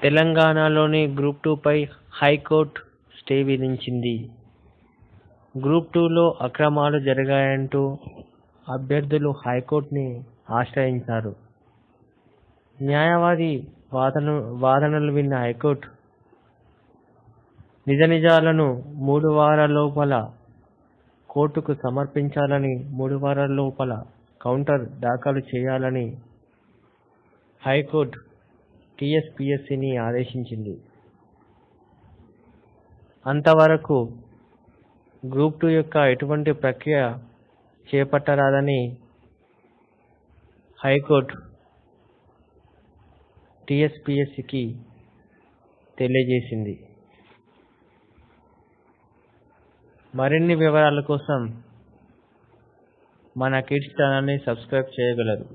తెలంగాణలోని group 2పై high court stay విధించింది. Group 2లో అక్రమాలు జరిగాయంటూ అభ్యర్థులు హైకోర్టుని ఆశ్రయించారు. న్యాయవాది వాదనలు విన్న హైకోర్టు నిజాలను 3 వారాల్లోపల కోర్టుకు సమర్పించాలని, 3 వారాల్లోపల కౌంటర్ దాఖలు చేయాలని హైకోర్టు టీఎస్పీఎస్సీని ఆదేశించింది. అంతవరకు గ్రూప్ 2 యొక్క ఎటువంటి ప్రక్రియ చేపట్టరాదని హైకోర్టు టీఎస్పీఎస్సీకి తెలియజేసింది. మరిన్ని వివరాల కోసం మన కిడ్స్ ఛానల్ని సబ్స్క్రైబ్ చేయగలరు.